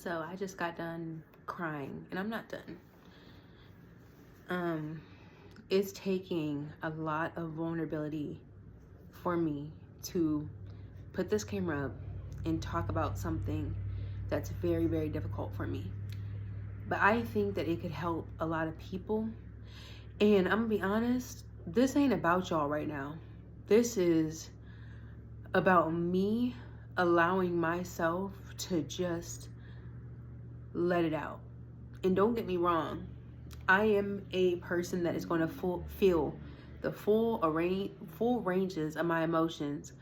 So I just got done crying, and I'm not done. It's taking a lot of vulnerability for me to put this camera up and talk about something that's very, very difficult for me. But I think that it could help a lot of people. And I'm gonna be honest, this ain't about y'all right now. This is about me allowing myself to just let it out. And don't get me wrong, I am a person that is going to feel the full ranges of my emotions,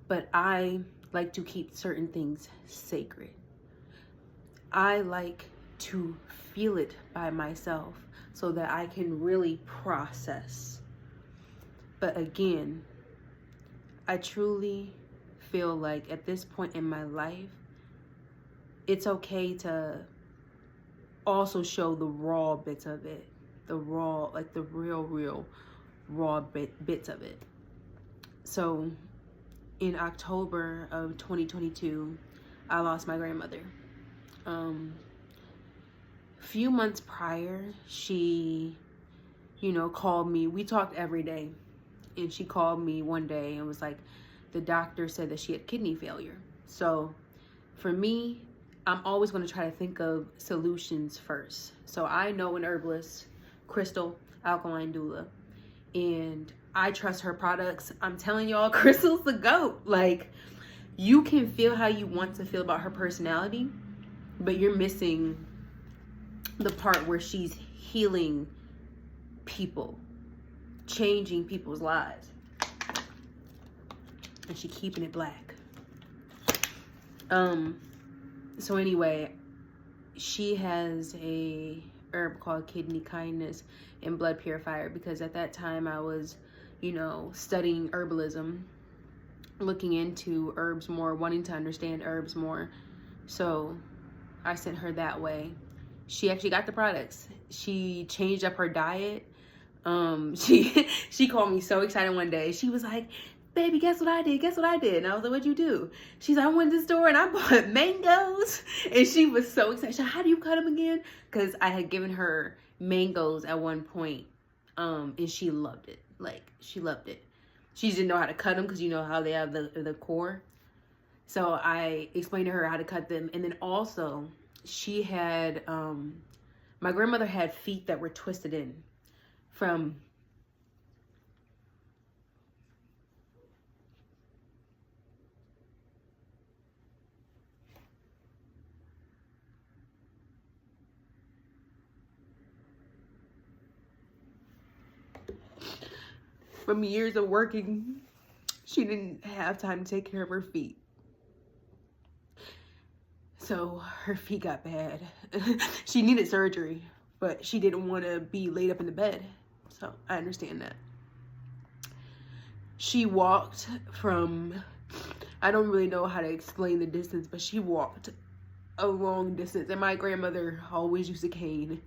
but I like to keep certain things sacred. I like to feel it by myself so that I can really process. But again, I truly feel like at this point in my life, it's okay to also show the raw bits of it, the raw, like the real raw bits of it. So in October of 2022, I lost my grandmother. Few months prior, she, called me. We talked every day, and she called me one day and was like, the doctor said that she had kidney failure. So for me, I'm always going to try to think of solutions first. So I know an herbalist, Crystal, alkaline doula, and I trust her products. I'm telling y'all, Crystal's the GOAT. Like, you can feel how you want to feel about her personality, but you're missing the part where she's healing people, changing people's lives, and she keeping it black. So anyway, she has a herb called kidney kindness and blood purifier, because at that time I was, studying herbalism, looking into herbs more, wanting to understand herbs more. So I sent her that way. She actually got the products. She changed up her diet. She called me so excited one day. She was like, baby, guess what I did? Guess what I did? And I was like, what'd you do? She's like, I went to the store and I bought mangoes. And she was so excited. She said, how do you cut them again? Because I had given her mangoes at one point. And she loved it. Like, she loved it. She didn't know how to cut them because you know how they have the core. So I explained to her how to cut them. And then also, she had, my grandmother had feet that were twisted in from years of working. She didn't have time to take care of her feet. So her feet got bad. She needed surgery, but she didn't want to be laid up in the bed. So I understand that. She walked from, I don't really know how to explain the distance, but she walked a long distance. And my grandmother always used a cane.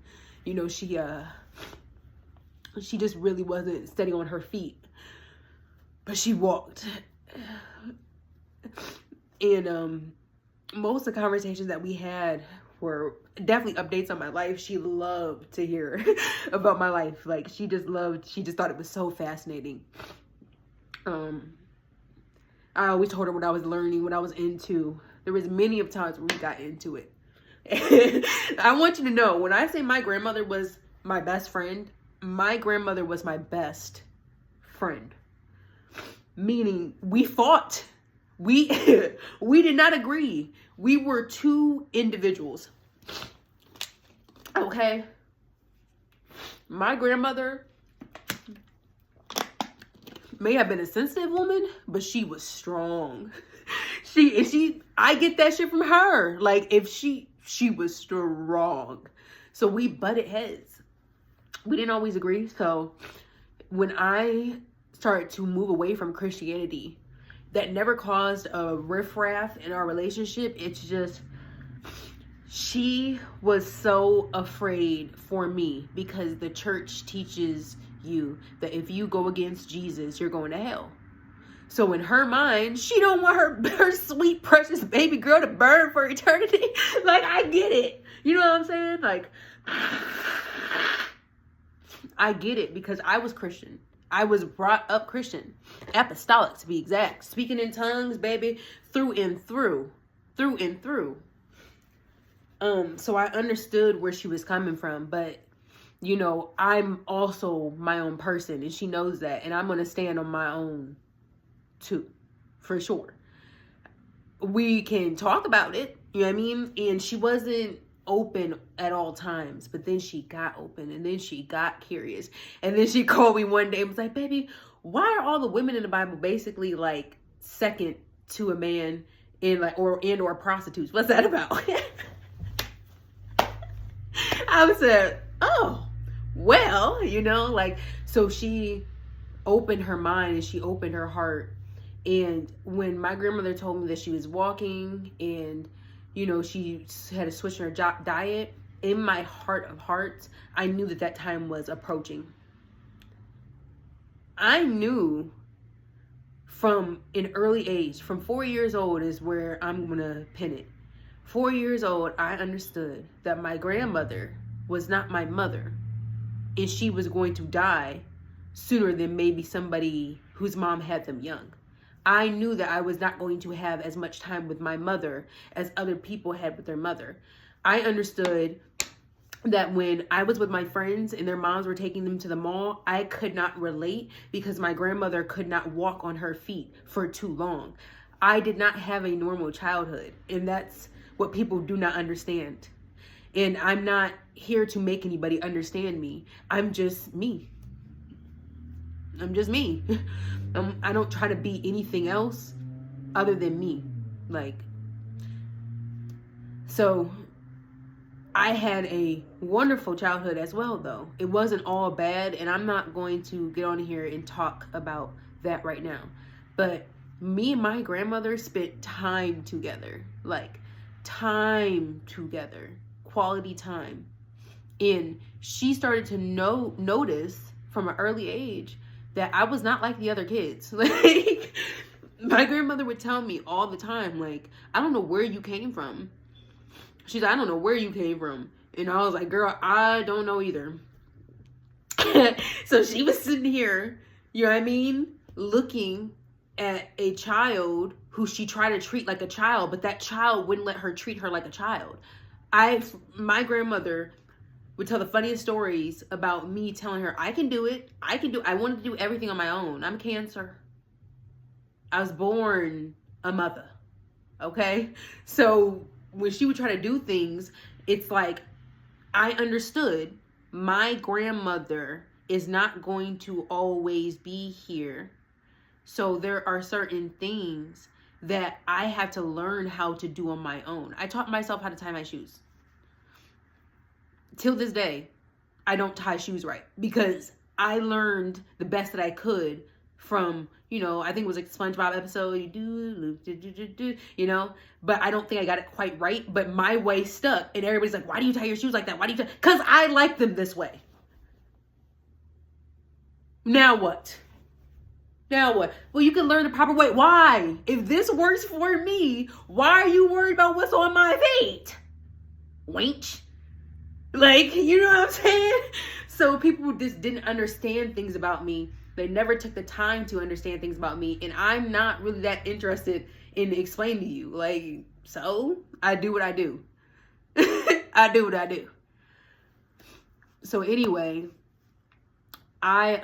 She just really wasn't steady on her feet, but she walked. And most of the conversations that we had were definitely updates on my life. She loved to hear about my life. Like, she just thought it was so fascinating. I always told her what I was learning, what I was into. There was many of times where we got into it. I want you to know, when I say my grandmother was my best friend, my grandmother was my best friend. Meaning, we fought. We did not agree. We were two individuals. Okay? My grandmother may have been a sensitive woman, but she was strong. I get that shit from her. Like, if she was strong. So we butted heads. We didn't always agree. So when I started to move away from Christianity, that never caused a riffraff in our relationship. It's just, she was so afraid for me because the church teaches you that if you go against Jesus, you're going to hell. So in her mind, she don't want her sweet, precious baby girl to burn for eternity. Like, I get it. You know what I'm saying? Like, I get it, because I was Christian. I was brought up Christian. Apostolic, to be exact. Speaking in tongues, baby, through and through. Through and through. So I understood where she was coming from, but you know, I'm also my own person, and she knows that, and I'm going to stand on my own too, for sure. We can talk about it, you know what I mean? And she wasn't open at all times, but then she got open, and then she got curious, and then she called me one day and was like, baby, why are all the women in the Bible basically like second to a man in like, or prostitutes? What's that about? I said, oh, well, you know, like, so she opened her mind and she opened her heart. And when my grandmother told me that she was walking and, you know, she had to switch her diet, in my heart of hearts, I knew that that time was approaching. I knew from an early age, from 4 years old is where I'm going to pin it. 4 years old, I understood that my grandmother was not my mother, and she was going to die sooner than maybe somebody whose mom had them young. I knew that I was not going to have as much time with my mother as other people had with their mother. I understood that when I was with my friends and their moms were taking them to the mall, I could not relate because my grandmother could not walk on her feet for too long. I did not have a normal childhood, and that's what people do not understand. And I'm not here to make anybody understand me. I'm just me. I'm just me. I don't try to be anything else other than me. Like, so I had a wonderful childhood as well, though. It wasn't all bad, and I'm not going to get on here and talk about that right now. But me and my grandmother spent time together, like time together, quality time. And she started to notice from an early age that I was not like the other kids. Like, my grandmother would tell me all the time, like, I don't know where you came from. She's like, I don't know where you came from. And I was like, girl, I don't know either. So she was sitting here, you know what I mean, looking at a child who she tried to treat like a child, but that child wouldn't let her treat her like a child. My grandmother would tell the funniest stories about me telling her, I can do it. I wanted to do everything on my own. I'm Cancer. I was born a mother. Okay? So when she would try to do things, it's like, I understood my grandmother is not going to always be here. So there are certain things that I have to learn how to do on my own. I taught myself how to tie my shoes. Till this day, I don't tie shoes right because I learned the best that I could from, you know, I think it was like a SpongeBob episode, you know, but I don't think I got it quite right, but my way stuck, and everybody's like, why do you tie your shoes like that? Why do you tie? Because I like them this way. Now what? Now what? Well, you can learn the proper way. Why? If this works for me, why are you worried about what's on my feet? Wench. Like, you know what I'm saying? So people just didn't understand things about me. They never took the time to understand things about me. And I'm not really that interested in explaining to you. Like, so I do what I do. I do what I do. So anyway, I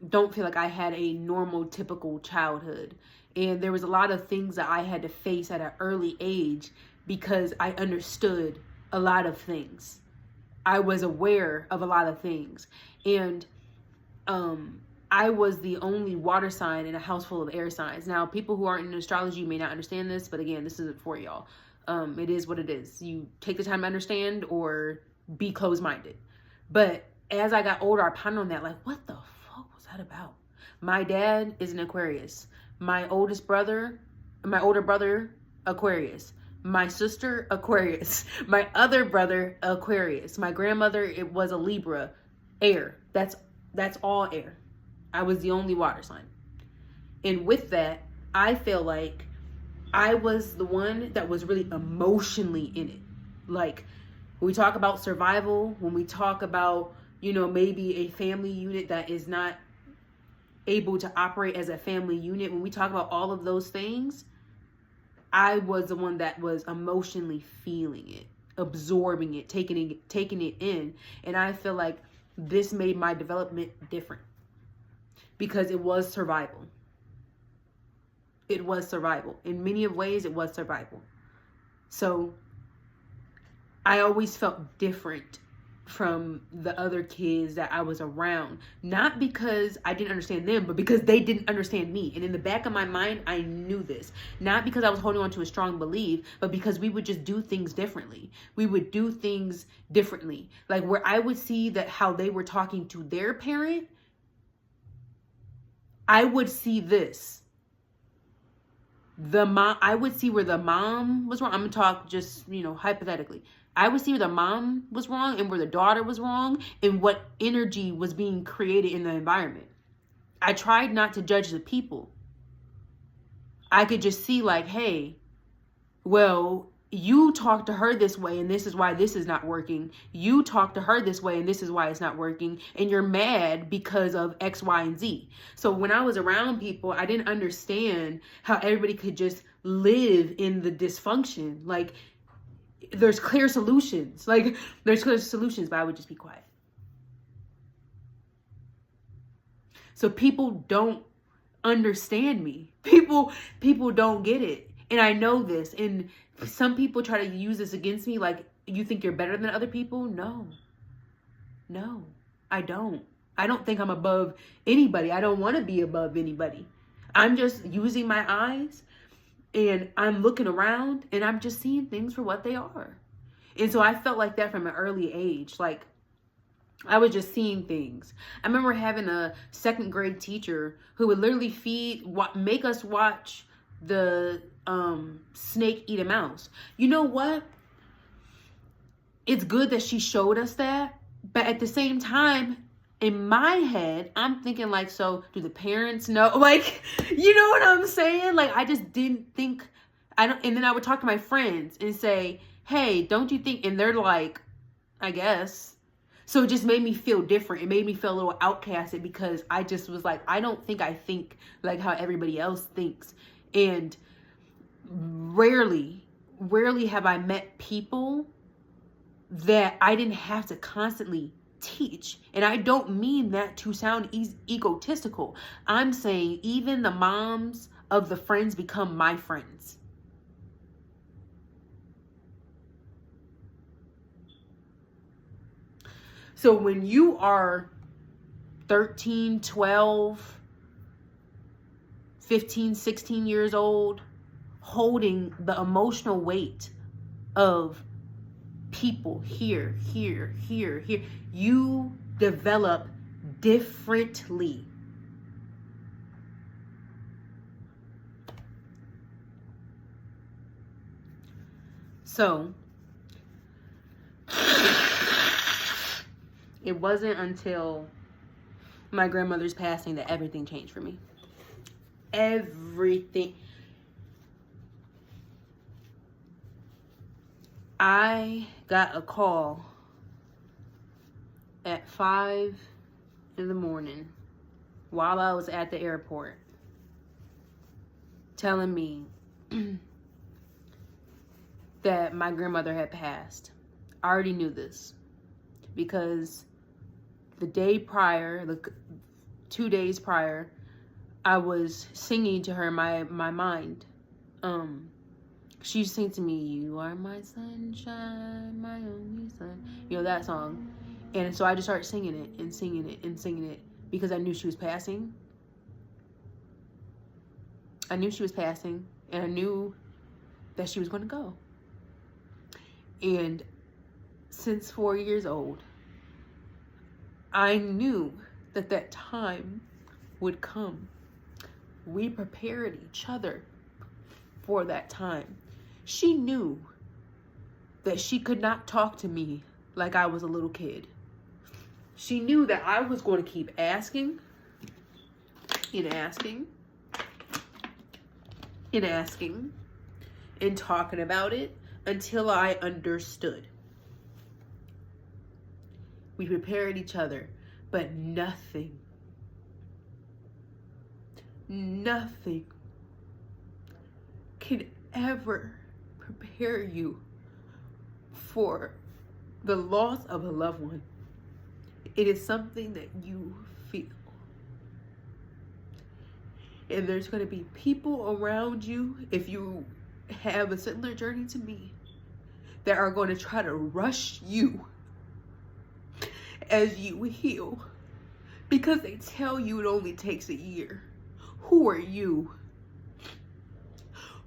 don't feel like I had a normal, typical childhood. And there was a lot of things that I had to face at an early age because I understood a lot of things. I was aware of a lot of things. And I was the only water sign in a house full of air signs. Now, people who aren't in astrology may not understand this, but again, this isn't for y'all. It is what it is. You take the time to understand or be closed-minded. But as I got older, I pondered on that, like, what the fuck was that about? My dad is an Aquarius. My older brother, Aquarius. My sister, Aquarius. My other brother, Aquarius. My grandmother, it was a Libra. Air. That's all air. I was the only water sign. And with that, I feel like I was the one that was really emotionally in it. Like, when we talk about survival, when we talk about, you know, maybe a family unit that is not able to operate as a family unit, when we talk about all of those things, I was the one that was emotionally feeling it, absorbing it, taking it in. And I feel like this made my development different because it was survival. It was survival. In many of ways, it was survival. So I always felt different from the other kids that I was around. Not because I didn't understand them, but because they didn't understand me. And in the back of my mind, I knew this. Not because I was holding on to a strong belief, but because we would just do things differently. We would do things differently. Like where I would see that how they were talking to their parent, I would see this. I would see where the mom was wrong. I'm gonna talk just, you know, hypothetically. I would see where the mom was wrong and where the daughter was wrong and what energy was being created in the environment. I tried not to judge the people. I could just see like, hey, well, you talk to her this way and this is why this is not working. You talk to her this way and this is why it's not working. And you're mad because of X, Y, and Z. So when I was around people, I didn't understand how everybody could just live in the dysfunction. Like, there's clear solutions. Like, there's clear solutions, but I would just be quiet. So people don't understand me. People don't get it. And I know this. And some people try to use this against me. Like, you think you're better than other people? No, I don't. I don't think I'm above anybody. I don't want to be above anybody. I'm just using my eyes and I'm looking around and I'm just seeing things for what they are. And so I felt like that from an early age. Like, I was just seeing things. I remember having a second grade teacher who would literally make us watch the snake eat a mouse. You know what? It's good that she showed us that. But at the same time, in my head, I'm thinking like, so do the parents know? Like, you know what I'm saying? Like, I just didn't think, and then I would talk to my friends and say, hey, don't you think? And they're like, I guess. So it just made me feel different. It made me feel a little outcasted because I just was like, I don't think I think like how everybody else thinks. And rarely have I met people that I didn't have to constantly teach. And I don't mean that to sound egotistical. I'm saying even the moms of the friends become my friends. So when you are 13, 12, 15, 16 years old, holding the emotional weight of people here, you develop differently. So it wasn't until my grandmother's passing that everything changed for me. Everything. I got a call at 5 in the morning while I was at the airport telling me that my grandmother had passed. I already knew this because the day prior, 2 days prior, I was singing to her in my mind. She used to sing to me, "You are my sunshine, my only sun." You know, that song. And so I just started singing it and singing it and singing it because I knew she was passing. I knew she was passing and I knew that she was going to go. And since 4 years old, I knew that that time would come. We prepared each other for that time. She knew that she could not talk to me like I was a little kid. She knew that I was going to keep asking and asking and asking and talking about it until I understood. We prepared each other, but nothing can ever prepare you for the loss of a loved one. It is something that you feel. And there's going to be people around you, if you have a similar journey to me, that are going to try to rush you as you heal, because they tell you it only takes a year. Who are you?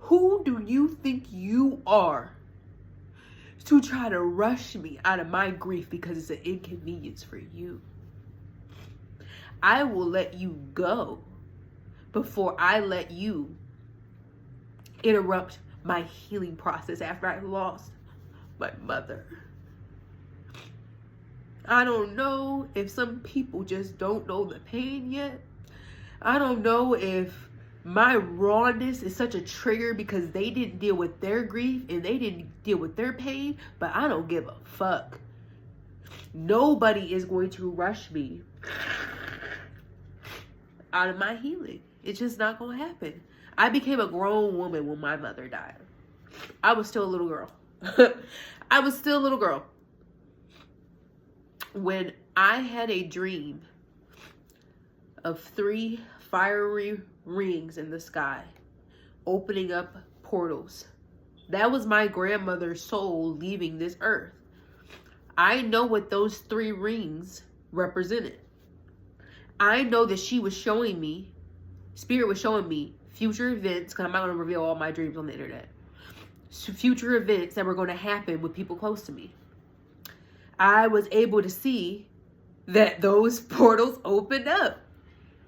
Who do you think you are to try to rush me out of my grief because it's an inconvenience for you? I will let you go before I let you interrupt my healing process after I lost my mother. I don't know if some people just don't know the pain yet. I don't know if my rawness is such a trigger because they didn't deal with their grief and they didn't deal with their pain, but I don't give a fuck. Nobody is going to rush me out of my healing. It's just not going to happen. I became a grown woman when my mother died. I was still a little girl. I was still a little girl when I had a dream of 3 fiery rings in the sky opening up portals. That was my grandmother's soul leaving this earth. I know what those 3 rings represented. I know that she was showing me, Spirit was showing me future events, because I'm not going to reveal all my dreams on the internet. So future events that were going to happen with people close to me. I was able to see that those portals opened up.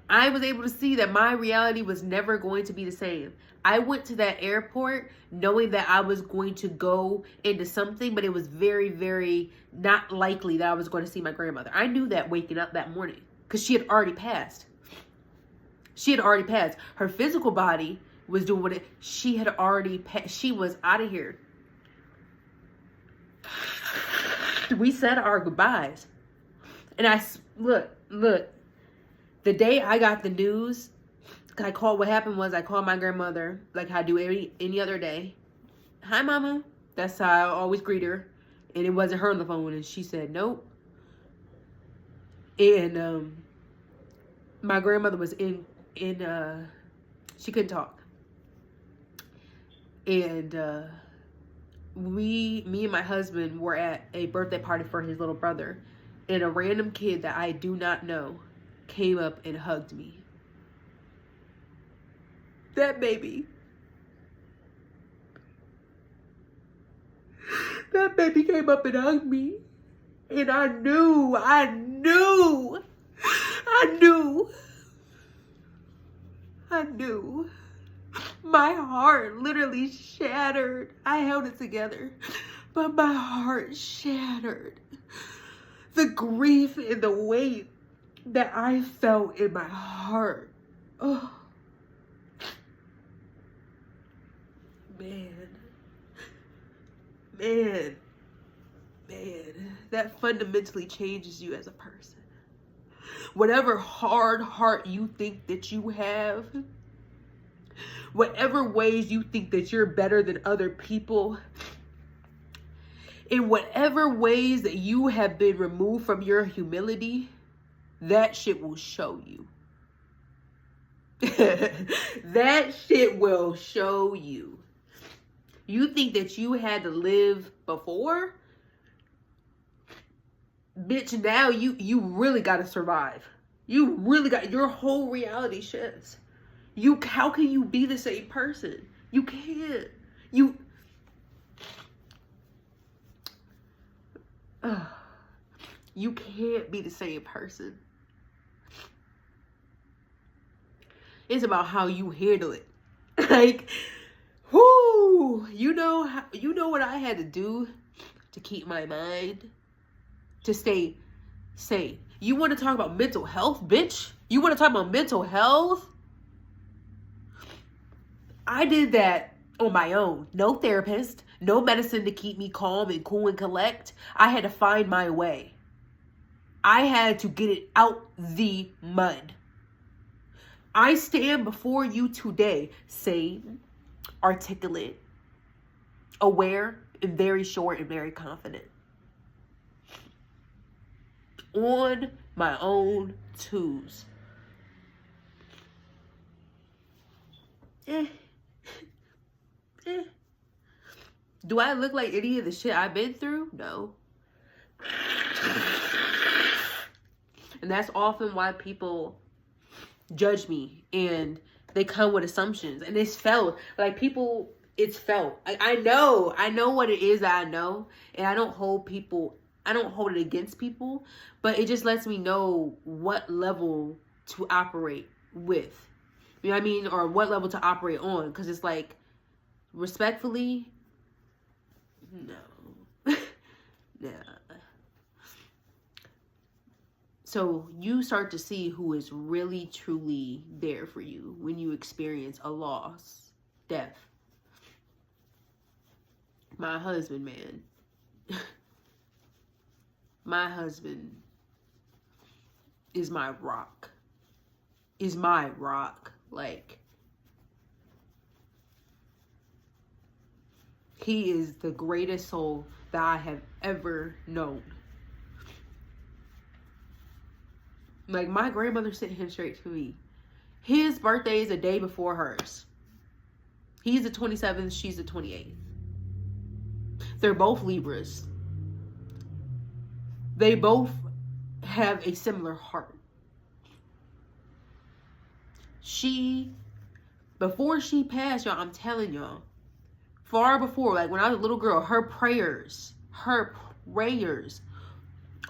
I was able to see that my reality was never going to be the same. I went to that airport knowing that I was going to go into something, but it was very, very not likely that I was going to see my grandmother. I knew that waking up that morning because she had already passed. She had already passed. Her physical body was doing what it, she had already passed. She was out of here. We said our goodbyes. And look, the day I got the news, what happened was I called my grandmother like I do any other day. Hi, Mama. That's how I always greet her. And it wasn't her on the phone. And she said, nope. And my grandmother was she couldn't talk. And me and my husband were at a birthday party for his little brother. And a random kid that I do not know came up and hugged me. That baby came up and hugged me. And I knew. My heart literally shattered. I held it together, but my heart shattered. The grief and the weight that I felt in my heart. Oh, man. That fundamentally changes you as a person. Whatever hard heart you think that you have, whatever ways you think that you're better than other people, in whatever ways that you have been removed from your humility, that shit will show you. That shit will show you. You think that you had to live before? Bitch, now you really gotta survive. You really got, your whole reality shifts. How can you be the same person? You can't. You can't be the same person. It's about how you handle it. Like, whoo, you know what I had to do to keep my mind, to stay sane. You want to talk about mental health, bitch? You want to talk about mental health? I did that on my own. No therapist, no medicine to keep me calm and cool and collect. I had to find my way. I had to get it out the mud. I stand before you today, sane, articulate, aware, and very short and very confident. On my own twos. Do I look like any of the shit I've been through? No. And that's often why people judge me and they come with assumptions. And it's felt like people, it's felt. I know what it is that I know. And I don't hold it against people. But it just lets me know what level to operate with. You know what I mean? Or what level to operate on. Because it's like, respectfully, no. Nah. So you start to see who is really, truly there for you when you experience a loss, death. My husband, man. My husband is my rock. Is my rock. Like, he is the greatest soul that I have ever known. Like, my grandmother sent him straight to me. His birthday is a day before hers. He's the 27th, she's the 28th. They're both Libras. They both have a similar heart. Before she passed, y'all, I'm telling y'all, far before, like when I was a little girl, her prayers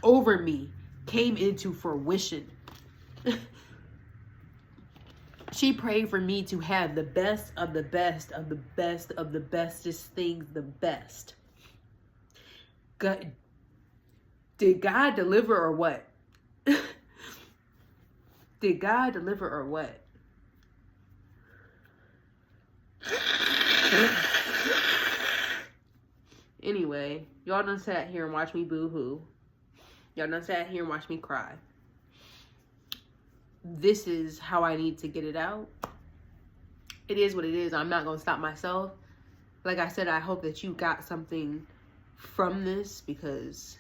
over me came into fruition. She prayed for me to have the best of the best of the best of the bestest things, the best. God, did God deliver or what? Did God deliver or what? Anyway, y'all done sat here and watched me boo-hoo. Y'all done sat here and watched me cry. This is how I need to get it out. It is what it is. I'm not going to stop myself. Like I said, I hope that you got something from this, because